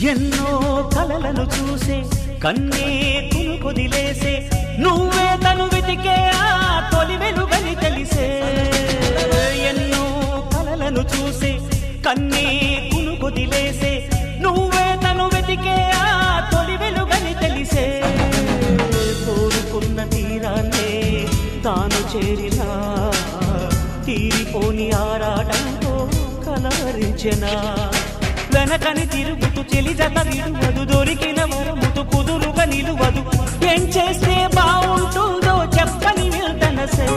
ఎన్నో కలలను చూసే కన్నే కొదిలేసే నువ్వే తను వెతికే ఆ తొలి వెలుగని తెలిసే ఎన్నో కలలను చూసే కన్నే కొదిలేసే నువ్వే తను వెతికే ఆ తొలి వెలుగని తెలిసే కోరుకున్న తీరాన్నే తాను చేరినా తీరిపోని ఆరాటంతో కలవరించెనా వెనకని తిరుగుతూ చెలి జత విడువదు దొరికిన వరముతు కుదురుగా నిలువదు ఏం చేస్తే బాగుంటుందో చెప్పని వెళ్తనసే